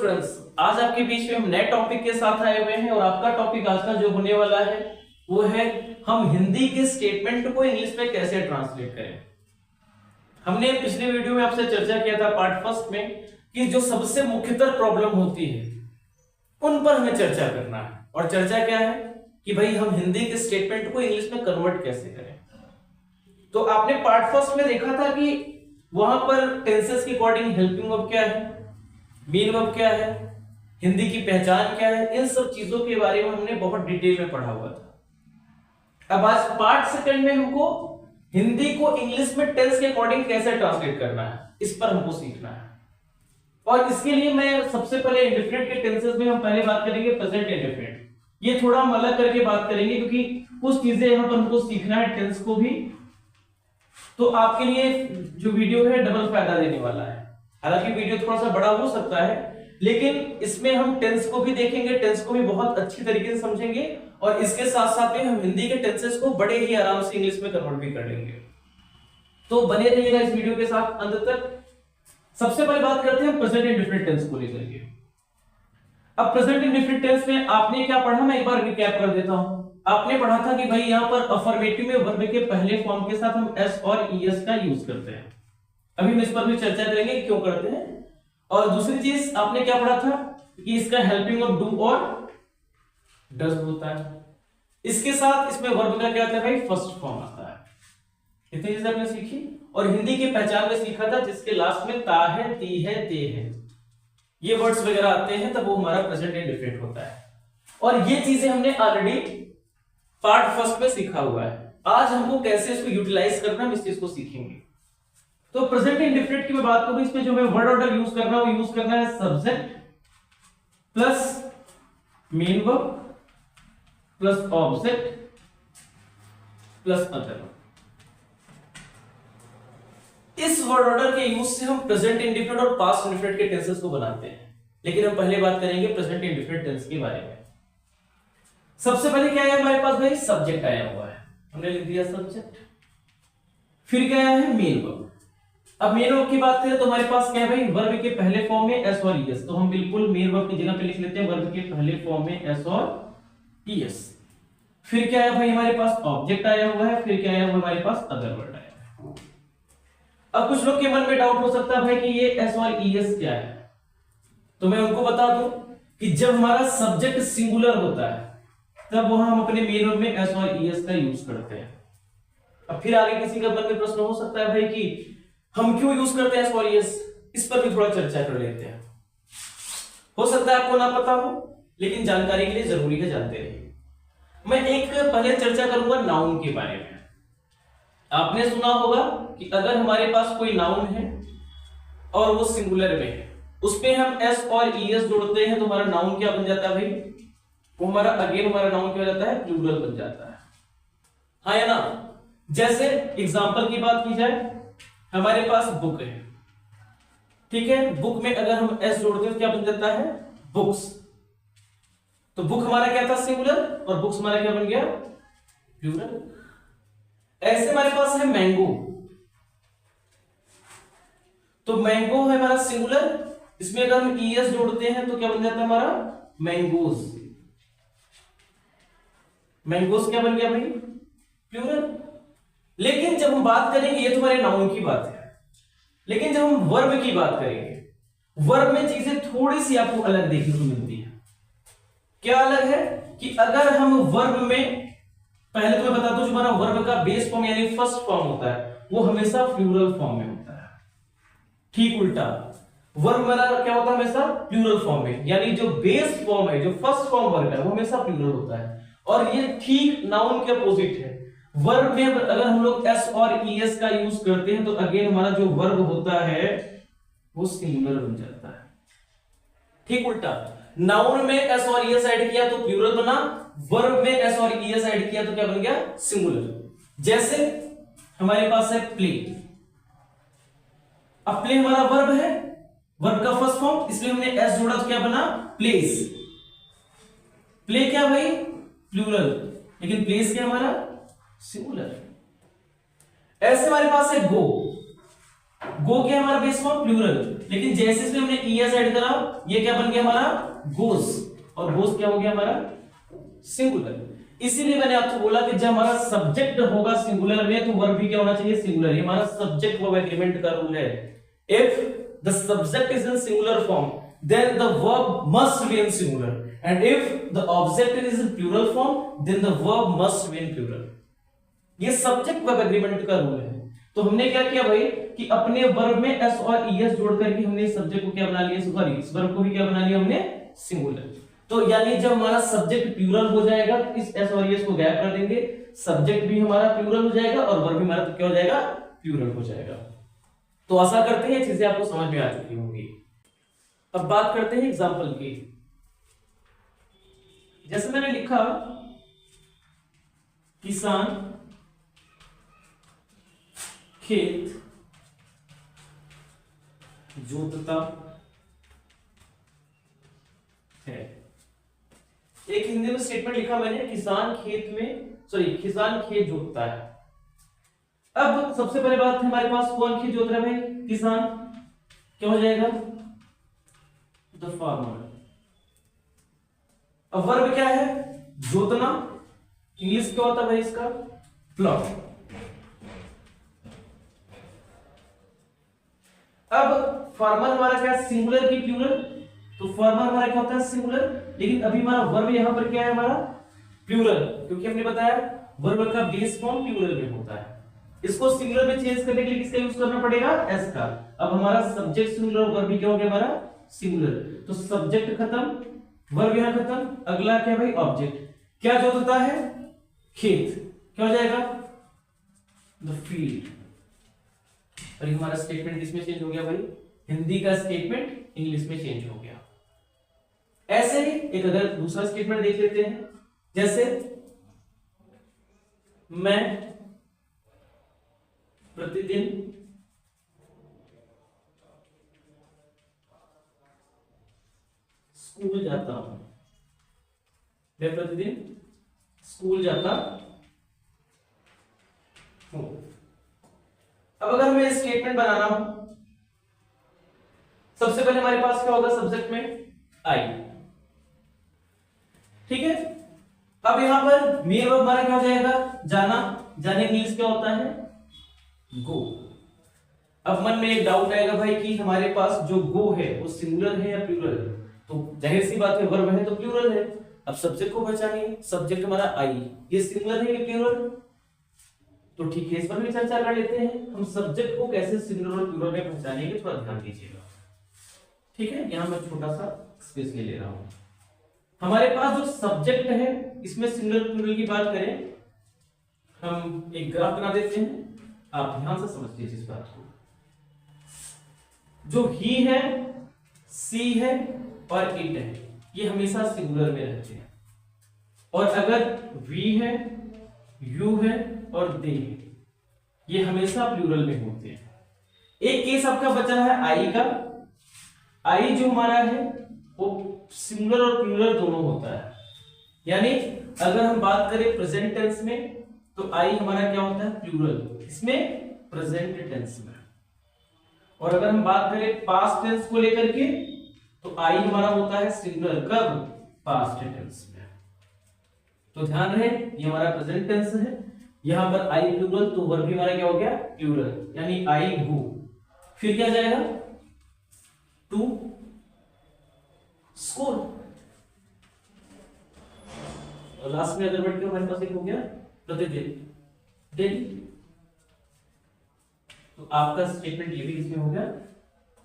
Students, आज आपके बीच में हम नए टॉपिक के साथ आए हुए हैं और आपका टॉपिक आज का जो होने वाला है वो है हम हिंदी के स्टेटमेंट को इंग्लिश में कैसे ट्रांसलेट करें। हमने पिछले वीडियो में आपसे चर्चा किया था पार्ट फर्स्ट में कि जो सबसे मुख्यतर प्रॉब्लम होती है उन पर हमें चर्चा करना है। और चर्चा क्या है कि भाई हम हिंदी के स्टेटमेंट को इंग्लिश में कन्वर्ट कैसे करें। तो आपने पार्ट फर्स्ट में देखा था कि वहां पर टेंसेस के अकॉर्डिंग हेल्पिंग वर्ब क्या है, मेन वर्ब क्या है, हिंदी की पहचान क्या है, इन सब चीजों के बारे में हमने बहुत डिटेल में पढ़ा हुआ था। अब आज पार्ट सेकंड में हमको हिंदी को इंग्लिश में टेंस के अकॉर्डिंग कैसे ट्रांसलेट करना है, इस पर हमको सीखना है। और इसके लिए मैं सबसे पहले इंडेफिनिट के टेंसेस में हम पहले बात करेंगे प्रेजेंट इंडेफिनिट। ये थोड़ा हम अलग करके बात करेंगे क्योंकि कुछ चीजें यहां पर हमको सीखना है टेंस को भी, तो आपके लिए जो वीडियो है डबल फायदा देने वाला है। हालांकि वीडियो थोड़ा सा बड़ा हो सकता है लेकिन इसमें हम टेंस को भी देखेंगे, टेंस को भी बहुत अच्छी तरीके से समझेंगे और इसके साथ साथ में हम हिंदी के टेंसेस को बड़े ही आराम से इंग्लिश में कन्वर्ट भी कर लेंगे। तो बने रहिएगा इस वीडियो के साथ अंत तक। सबसे पहले बात करते हैं प्रेजेंट इंडेफिनिट टेंस को लेकर के। अब प्रेजेंट इंडेफिनिट टेंस में आपने क्या पढ़ा, मैं एक बार रिकैप कर देता हूं। आपने पढ़ा था कि भाई यहां पर अफर्मेटिव में वर्ब के पहले फॉर्म के साथ हम एस और ईएस का यूज करते हैं। अभी हम इस पर भी चर्चा करेंगे क्यों करते हैं। और दूसरी चीज आपने क्या पढ़ा था कि इसका हेल्पिंग ऑफ डू और डज होता है। इसके साथ इसमें वर्ब का क्या आता है भाई, फर्स्ट फॉर्म आता है। इतनी चीजें आपने सीखी। और हिंदी की पहचान में सीखा था जिसके लास्ट में ता है, ती है, ते है, ये वर्ड्स वगैरह आते हैं तब वो हमारा प्रेजेंट इंडेफिनिट होता है। और ये चीजें हमने ऑलरेडी पार्ट फर्स्ट में सीखा हुआ है। आज हमको कैसे इसको यूटिलाइज करना हम इस चीज को सीखेंगे। तो प्रेजेंट इंडेफिनिट की मैं बात करूं, इसमें जो मैं वर्ड ऑर्डर यूज करना है वो यूज करना है subject plus main verb plus object plus other. इस वर्ड ऑर्डर के यूज से हम प्रेजेंट इंडेफिनिट और पास्ट इंडेफिनिट के टेंसेस को बनाते हैं। लेकिन हम पहले बात करेंगे प्रेजेंट इंडेफिनिट टेंस के बारे में। सबसे पहले क्या है हमारे पास भाई, सब्जेक्ट आया हुआ है, हमने लिख दिया सब्जेक्ट। फिर क्या है, मेन वर्ब। अब मेन वर्ब की बात करें तो हमारे पास क्या है भाई, वर्ब के पहले फॉर्म में एस और ईएस, तो हम बिल्कुल मेन वर्ब की जगह पे लिख लेते हैं वर्ब के पहले फॉर्म में एस और ईएस। फिर क्या है भाई, हमारे पास ऑब्जेक्ट आया हुआ है। फिर क्या है हमारे पास अदर वर्ड आया है। अब कुछ लोग के मन में डाउट हो सकता है भाई कि ये एस और ईएस क्या है, तो मैं उनको बता दूं कि जब हमारा सब्जेक्ट सिंगुलर होता है तब वहां हम अपने मेन वर्ब में एस और ईएस का यूज करते हैं। अब फिर आगे किसी का मन में प्रश्न हो सकता है भाई कि हम क्यों यूज करते हैं एस और ईएस, इस पर भी थोड़ा चर्चा कर लेते हैं। हो सकता है आपको ना पता हो लेकिन जानकारी के लिए जरूरी है, जानते रहिए। मैं एक पहले चर्चा करूंगा नाउन के बारे में। आपने सुना होगा कि अगर हमारे पास कोई नाउन है और वो सिंगुलर में है, उसमें हम एस और ईएस जोड़ते हैं तो हमारा नाउन क्या बन जाता है भाई, वो हमारा नाउन क्या हो जाता है, प्लूरल बन जाता है। हाँ या ना। जैसे एग्जांपल की बात की जाए, हमारे पास बुक है, ठीक है, बुक में अगर हम एस जोड़ते हैं तो क्या बन जाता है, बुक्स। तो बुक हमारा क्या था, सिंगुलर, और बुक्स हमारा क्या बन गया, प्लूरल। ऐसे हमारे पास है मैंगो, तो मैंगो है हमारा सिंगुलर, इसमें अगर हम ईएस जोड़ते हैं तो क्या बन जाता है हमारा, मैंगोज। मैंगोज क्या बन गया भाई, प्लूरल। लेकिन जब हम बात करेंगे, ये तुम्हारे नाउन की बात है, लेकिन जब हम वर्ब की बात करेंगे, वर्ब में चीजें थोड़ी सी आपको अलग देखने को मिलती है। क्या अलग है कि अगर हम वर्ब में, पहले तो मैं बता दूं, जो हमारा वर्ब का बेस फॉर्म यानी फर्स्ट फॉर्म होता है वो हमेशा प्लूरल फॉर्म में होता है। ठीक उल्टा, वर्ब हमारा क्या होता है, हमेशा प्लूरल फॉर्म में, यानी जो बेस फॉर्म है, जो फर्स्ट फॉर्म वर्ब है वो हमेशा प्लूरल होता है। और ये ठीक नाउन के अपोजिट है। वर्ब में अगर हम लोग एस और ईएस का यूज करते हैं तो अगेन हमारा जो वर्ब होता है वो सिंगुलर बन जाता है। ठीक उल्टा, नाउन में एस और ईएस ऐड किया तो प्लूरल बना, वर्ब में एस और ईएस ऐड किया तो क्या बन गया, सिंगुलर। जैसे हमारे पास है प्ले। अब प्ले हमारा वर्ब है, वर्ब का फर्स्ट फॉर्म, इसलिए हमने एस जोड़ा तो क्या बना, प्लेस। प्ले क्या भाई, प्लूरल, लेकिन प्लेस क्या हमारा, सिंगुलर। ऐसे हमारे पास है गो। गो क्या हमारा बेस फॉर्म प्लूरल, लेकिन जैसे इसमें हमने ईएस ऐड करा ये क्या बन गया हमारा गोस, और गोस क्या हो गया हमारा सिंगुलर। इसीलिए मैंने आपको बोला कि जब हमारा सब्जेक्ट होगा सिंगुलर में तो वर्ब भी क्या होना चाहिए सिंगुलर। ये हमारा सब्जेक्ट वर्ब एग्रीमेंट का रूल है। If the subject is in singular form then the verb must be in singular, and if the object is in plural form then the verb must be in plural। ये subject verb agreement का rule है। तो हमने क्या किया भाई कि अपने वर्ब में एस और ईएस जोड़ करके हमने सब्जेक्ट को क्या बना लिया, सॉरी इस वर्ब को भी क्या बना लिया हमने सिंगुलर। तो यानी जब हमारा सब्जेक्ट प्लूरल हो जाएगा तो इस एस और ईएस को गैप कर देंगे, सब्जेक्ट भी हमारा प्लूरल हो जाएगा और वर्ब भी हमारा तो क्या हो जाएगा प्लूरल हो जाएगा। तो आशा करते हैं ये चीजें आपको समझ में आ चुकी होंगी। अब बात करते हैं एग्जाम्पल की। जैसे मैंने लिखा किसान खेत जोतता है। एक हिंदी में स्टेटमेंट लिखा मैंने किसान किसान खेत जोतता है। अब सबसे पहले बात है हमारे पास कौन खेत जोत रहा है भाई किसान, क्या हो जाएगा द फार्मर। अब वर्ब क्या है जोतना, इंग्लिश क्या होता है भाई इसका प्लॉ। अब फार्मर हमारा क्या है सिंगुलर की प्लूरल, तो फार्मर हमारा क्या होता है सिंगुलर, लेकिन अभी हमारा वर्ब यहां पर क्या है हमारा प्लूरल, क्योंकि हमने बताया वर्ब का बेस फॉर्म प्लूरल में होता है। इसको सिंगुलर में चेंज करने के लिए किसका यूज करना पड़ेगा एस का। अब हमारा सब्जेक्ट सिंगुलर वर्ब भी क्या हो गया हमारा सिंगुलर, तो सब्जेक्ट खत्म वर्ब यहां खत्म, अगला क्या भाई ऑब्जेक्ट क्या जोतता है खेत, क्या हो जाएगा द फील्ड। और ये हमारा स्टेटमेंट किसमें चेंज हो गया भाई हिंदी का स्टेटमेंट इंग्लिश में चेंज हो गया। ऐसे ही एक अगर दूसरा स्टेटमेंट देख लेते हैं, जैसे मैं प्रतिदिन स्कूल जाता हूं, मैं प्रतिदिन स्कूल जाता हूं। अब अगर हमें स्टेटमेंट बनाना हो सबसे पहले हमारे पास क्या होगा सब्जेक्ट में आई, ठीक है। अब यहां पर मेन वर्ब हमारा क्या हो जाएगा जाना, जाने इंग्लिश क्या होता है गो। अब मन में एक डाउट आएगा भाई कि हमारे पास जो गो है वो सिंगुलर है या प्लूरल है, तो जाहिर सी बात है वर्ब है तो प्लूरल है। अब सब्जेक्ट को पहचानिए, सब्जेक्ट हमारा आई, ये सिंगुलर है या प्लूरल, तो ठीक है इस पर भी चर्चा कर लेते हैं। हम सब्जेक्ट को कैसे सिंगुलर और प्लूरल में पहचानेंगे थोड़ा ध्यान दीजिएगा, ठीक है। यहां मैं छोटा सा स्पेस ले रहा हूं। हमारे पास जो सब्जेक्ट है इसमें सिंगुलर प्लूरल की बात करें, हम एक ग्राफ बना देते हैं, आप ध्यान से समझ लीजिए इस बात को। जो ही है सी है और इट है ये हमेशा सिंगुलर में रहते हैं, और अगर वी है यू है और दे है ये हमेशा प्लूरल में होते हैं। एक केस आपका बचा है आई का, आई जो हमारा है वो सिंगुलर और प्लूरल दोनों होता है। यानी अगर हम बात करें प्रेजेंट टेंस में तो आई हमारा क्या होता है प्लूरल, इसमें प्रेजेंट टेंस में। और अगर हम बात करें पास्ट टेंस को लेकर के तो आई हमारा होता है सिंगुलर, कब पास्ट टेंस में। तो ध्यान रहे ये हमारा प्रेजेंट टेंस है, यहां पर आई प्लूरल तो वर्ब भी हमारा क्या हो गया प्लूरल, यानी आई गो। फिर क्या जाएगा टू स्कूल, और लास्ट में अगर वर्ड के हमारे पास एक हो गया प्रतिदिन डेली। तो आपका स्टेटमेंट ये भी इसमें हो गया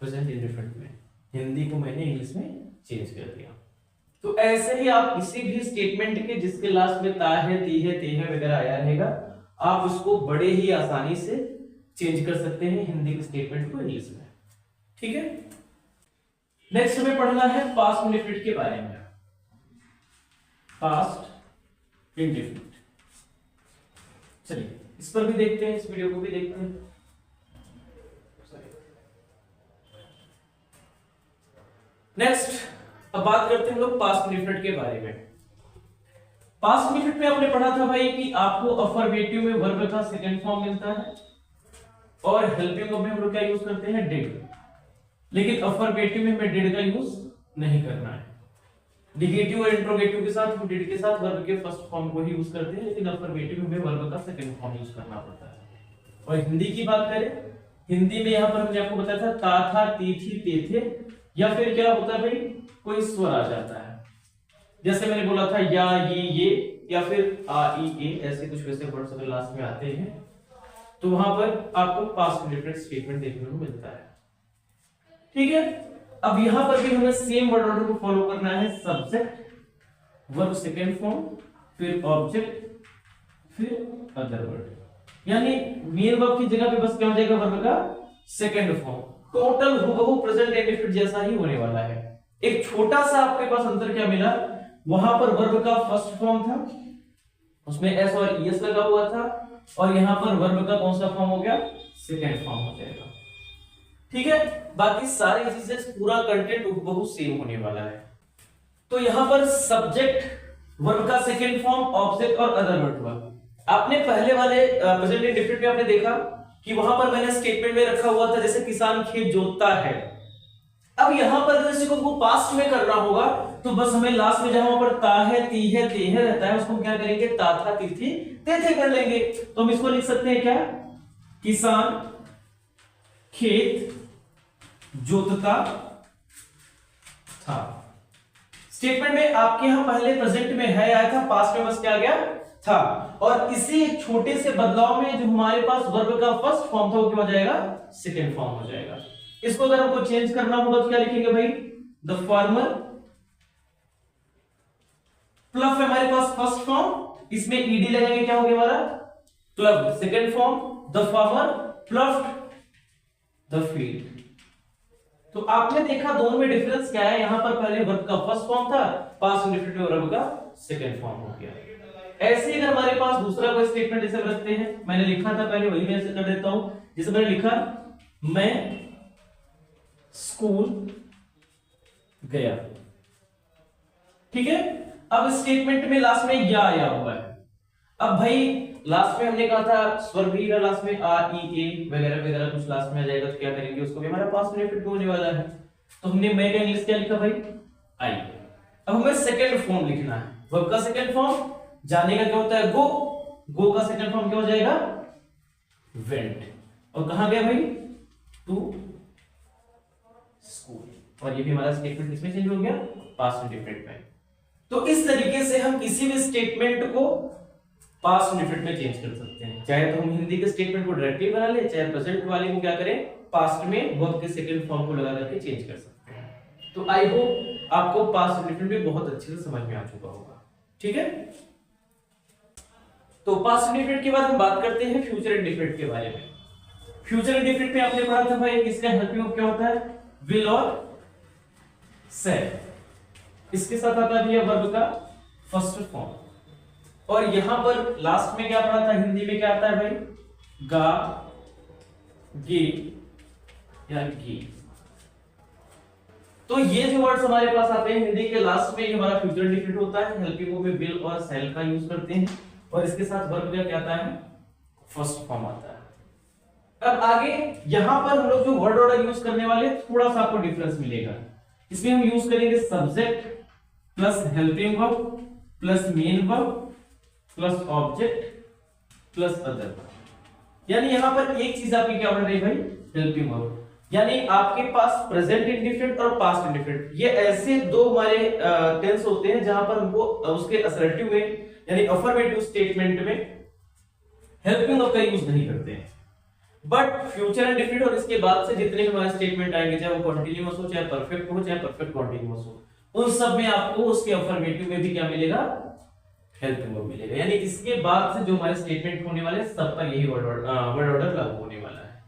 प्रेजेंट इंडेफिनिट में, हिंदी को मैंने इंग्लिश में चेंज कर दिया। तो ऐसे ही आप किसी भी स्टेटमेंट के जिसके लास्ट में ता है ती है ते है वगैरह आया रहेगा, आप उसको बड़े ही आसानी से चेंज कर सकते हैं हिंदी के स्टेटमेंट को इंग्लिश में, ठीक है। नेक्स्ट हमें पढ़ना है पास्ट इंडेफिनिट के बारे में। पास्ट इंडेफिनिट, चलिए इस पर भी देखते हैं, इस वीडियो को भी देखते हैं। नेक्स्ट अब बात करते हैं हम लोग पास्ट इंडेफिनिट के बारे में। पास्ट इंडेफिनिट में आपने पढ़ा था भाई कि आपको अफर्मेटिव में वर्ब का सेकंड फॉर्म मिलता है और हेल्पिंग वर्ब में हम लोग क्या यूज करते हैं, डिड। लेकिन अफर्मेटिव में हमें डिड का यूज नहीं करना है। निगेटिव और इंट्रोगेटिव के साथ हम डिड के साथ वर्ब के फर्स्ट फॉर्म को ही यूज करते हैं, लेकिन अफर्मेटिव में हमें वर्ब का सेकंड फॉर्म यूज करना पड़ता है। और हिंदी की बात करें, हिंदी में यहाँ पर हमने आपको बताया था ता था, ती थी, ते थे, या फिर क्या होता है भाई, कोई स्वर आ जाता है, जैसे मैंने बोला था या, ये, या फिर आ, ई, ए, ऐसे कुछ वैसे वर्ड्स अगर लास्ट में आते हैं तो वहां पर आपको पास्ट इंडेफिनिट स्टेटमेंट देखने को मिलता है। ठीक है, अब यहां पर भी हमें सेम वर्ड ऑर्डर को फॉलो करना है। सब्जेक्ट, वर्ब सेकंड फॉर्म, फिर ऑब्जेक्ट, फिर अदर वर्ड। यानी मेन वर्ब की जगह पे बस क्या हो जाएगा, वर्ब का सेकंड फॉर्म। टोटल हूबहू प्रेजेंट इंडेफिनिट जैसा ही होने वाला है। एक छोटा सा आपके पास अंतर क्या मिला, वहां पर वर्ब का फर्स्ट फॉर्म था, उसमें एस और ईएस लगा हुआ था, और यहां पर वर्ब का कौन सा फॉर्म हो गया, सेकंड फॉर्म हो जाएगा। ठीक है, बाकी सारी चीजें, पूरा कंटेंट हूबहू सेम होने वाला है। तो यहां पर सब्जेक्ट वर्ब का सेकंड फॉर्म, ऑब्जेक्ट और अदर वर्ड हुआ। आपने पहले वाले प्रेजेंट इंडेफिनिट में आपने देखा कि वहां पर मैंने स्टेटमेंट में रखा हुआ था जैसे किसान खेत जोतता है। अब यहां पर अगर किसी को पास्ट में करना होगा तो बस हमें लास्ट में जहां पर ता है, ती है, ते है रहता है, उसको क्या करेंगे, ता था, ती थी, ते थे कर लेंगे। तो हम इसको लिख सकते हैं क्या, किसान खेत जोतता था। स्टेटमेंट में आपके यहां पहले प्रेजेंट में है आया था, पास्ट में बस क्या आ गया, था। और इसी छोटे से बदलाव में जो हमारे पास वर्ब का फर्स्ट फॉर्म था वो क्या हो जाएगा, सेकंड फॉर्म हो जाएगा। इसको अगर हमको चेंज करना होगा तो क्या लिखेंगे भाई, द फार्मर, प्लफ है हमारे पास फर्स्ट फॉर्म, इसमें ईडी लगेंगे, क्या हो गया हमारा, plough. Second form the farmer ploughed the field. तो आपने देखा दोनों में डिफरेंस क्या है, यहां पर पहले वर्ब का फर्स्ट फॉर्म था, पास्ट इंडेफिनिट में वर्ब का सेकंड फॉर्म हो गया। ऐसे ही अगर हमारे पास दूसरा कोई स्टेटमेंट जैसे रखते हैं, मैंने लिखा था पहले वही मैं ऐसे कर देता हूं, जैसे मैंने लिखा मैं स्कूल गया। ठीक है, अब स्टेटमेंट में लास्ट में या आया हुआ है। अब भाई लास्ट में हमने कहा था स्वर भी लास्ट में आ, ई, ए वगैरह वगैरह कुछ लास्ट में आ जाएगा, तो क्या करेंगे, उसको भी हमारा पास्ट इंडेफिनिट होने वाला है। तो हमने मैं का इंग्लिश क्या लिखा भाई, आई। अब हमें सेकंड फॉर्म लिखना है, वर्ब का सेकंड फॉर्म, जाने का क्या होता है, गो, गो का सेकंड फॉर्म क्या हो जाएगा, वेंट। और कहां गया भाई, टू स्कूल। और ये भी हमारा स्टेटमेंट किसमें चेंज हो गया, पास्ट इंडेफिनिट में। तो इस तरीके से हम किसी भी स्टेटमेंट को पास्ट इंडेफिनिट में चेंज कर सकते हैं। चाहे तो हम हिंदी के स्टेटमेंट को डायरेक्टली बना ले, चाहे प्रेजेंट वाले को क्या करें, पास्ट में वर्ब के सेकंड फॉर्म को लगा करके चेंज कर सकते हैं। तो आई होप आपको पास्ट इंडेफिनिट भी बहुत अच्छे से समझ में आ चुका होगा। ठीक है, तो पास्ट इंडेफिनिट के बाद हम बात करते हैं फ्यूचर इंडेफिनिट के बारे में। फ्यूचर इंडेफिनिट में आपने पढ़ा था भाई इसका हेल्पिंग वर्ब क्या होता है, विल और शैल। इसके साथ आता है वर्ब का फर्स्ट फॉर्म। और यहां पर लास्ट में क्या पढ़ा था, हिंदी में क्या आता है भाई, गा, गे या गी। तो ये जो वर्ड्स हमारे पास आते हैं हिंदी के लास्ट में, ये हमारा फ्यूचर इंडेफिनिट होता है। हेल्पिंग वर्ब में विल और शैल का यूज करते हैं, और इसके साथ वर्ब का क्या आता है, फर्स्ट फॉर्म आता है। अब आगे यहां पर हम लोग जो वर्ड ऑर्डर यूज करने वाले, थोड़ा सा आपको डिफरेंस मिलेगा। इसमें हम यूज करेंगे subject plus helping verb plus main verb plus object plus other verb. यानी यहां पर एक चीज आपकी क्या बढ़ रही है भाई, हेल्पिंग वर्ब। यानी आपके पास प्रेजेंट इंडेफिनिट और पास्ट इंडेफिनिट, ये ऐसे दो हमारे टेंस होते हैं जहां पर हमको उसके असर्टिव में यानी अफर्मेटिव स्टेटमेंट में हेल्पिंग वर्ब का यूज नहीं करते हैं। बट फ्यूचर इंडेफिनिट और इसके बाद से जितने भी हमारे स्टेटमेंट आएंगे, चाहे वो कंटीन्यूअस हो, चाहे परफेक्ट हो, चाहे परफेक्ट कंटीन्यूअस हो, उन सब में आपको उसके अफर्मेटिव में भी क्या मिलेगा, हेल्पिंग वर्ब मिलेगा। यानी इसके बाद से जो हमारे स्टेटमेंट होने वाले सब पर यही वर्ड ऑर्डर लागू होने वाला है।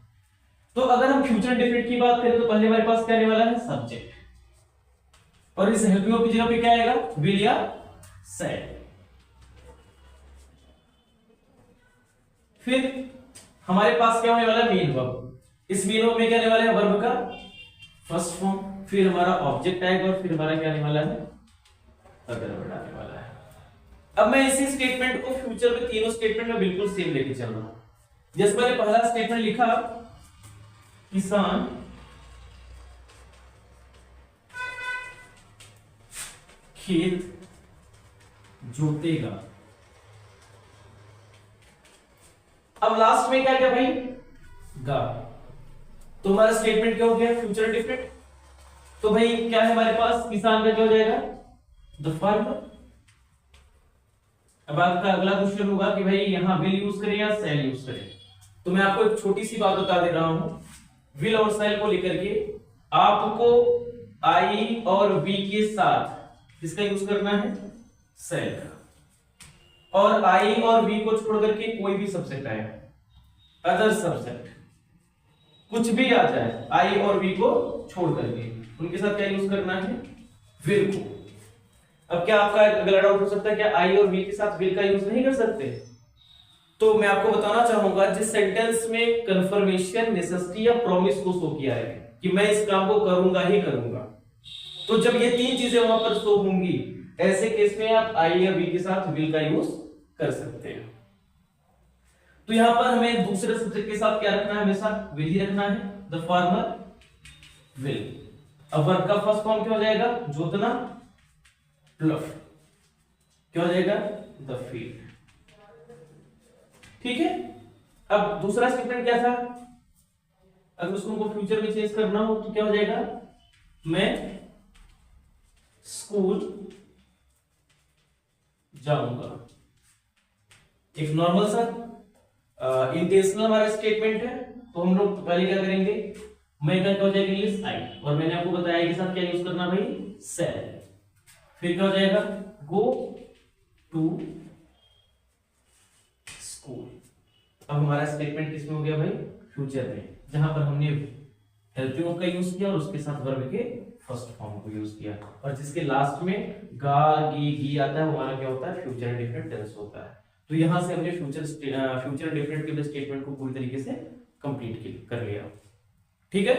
तो अगर हम फ्यूचर इंडेफिनिट की बात करें तो पहले हमारे पास क्या आने वाला है, सब्जेक्ट, और इस हेल्पिंग वर्ब की जगह पे क्या आएगा, विल या शैल। फिर हमारे पास क्या होने वाला है, मेन वर्ब। इस मेन वर्ब में क्या आने वाला है, वर्ब का फर्स्ट फॉर्म, फिर हमारा ऑब्जेक्ट आएगा, और फिर हमारा क्या आने वाला है, अदर वर्ड आने वाला है। अब मैं इसी स्टेटमेंट को फ्यूचर में तीनों स्टेटमेंट में बिल्कुल सेम लेके चल रहा हूं। जैसे मैंने पहला स्टेटमेंट लिखा किसान खेत जोतेगा। अब लास्ट में क्या क्या भाई, गा। तो हमारा स्टेटमेंट क्या हो गया, फ्यूचर डिफरेंट। तो भाई क्या है हमारे पास, किसान का क्या हो जाएगा, द फार्मर। अब आपका अगला क्वेश्चन होगा कि भाई यहां विल यूज करें या सेल यूज करें। तो मैं आपको एक छोटी सी बात बता दे रहा हूं, विल और सेल को लेकर के आपको आई और वी के साथ किसका यूज करना है, सेल का। और आई और वी को छोड़ करके कोई भी सब्जेक्ट आए, अदर सब्जेक्ट कुछ भी आ जाए, आई और वी को छोड़ करके उनके साथ क्या यूज करना है, विल को। अब क्या आपका अगला डाउट हो सकता है, क्या आई और वी के साथ विल का यूज नहीं कर सकते? तो मैं आपको बताना चाहूंगा, जिस सेंटेंस में कंफर्मेशन, नेसेसिटी या प्रॉमिस को शो किया है कि मैं इस काम को करूंगा ही करूंगा, तो जब ये तीन चीजें वहां पर शो होंगी, ऐसे केस में आप आई या वी के साथ विल का यूज कर सकते हैं। तो यहां पर हमें दूसरे सब्जेक्ट के साथ क्या रखना है, हमेशा विल ही रखना है, द फार्मर विल। अब वर्ब का फर्स्ट फॉर्म क्या हो जाएगा, जोतना प्लस क्या हो जाएगा, द फील्ड। ठीक है। अब दूसरा स्टेटमेंट क्या था, अगर उसको फ्यूचर में चेंज करना हो तो क्या हो जाएगा, मैं स्कूल जाऊंगा। एक नॉर्मल सा इंटेंशनल हमारा स्टेटमेंट है, तो हम लोग पहले क्या करेंगे, मैं क्या हो जाएगा इंग्लिश आई, और मैंने आपको बताया कि साथ क्या यूज करना भाई, सेल। फिर क्या हो जाएगा, गो टू स्कूल। अब हमारा स्टेटमेंट किसमें हो गया भाई, फ्यूचर में, जहां पर हमने हेल्पिंग ऑफ का यूज किया और उसके साथ वर्ब के फर्स्ट फॉर्म को यूज किया, और जिसके लास्ट में गा गी गी आता है, हमारा क्या होता है, फ्यूचर इंडेफिनिट टेंस होता है। तो यहां से हमने फ्यूचर इंडेफिनिट के स्टेटमेंट को पूरी तरीके से कंप्लीट कर लिया। ठीक है।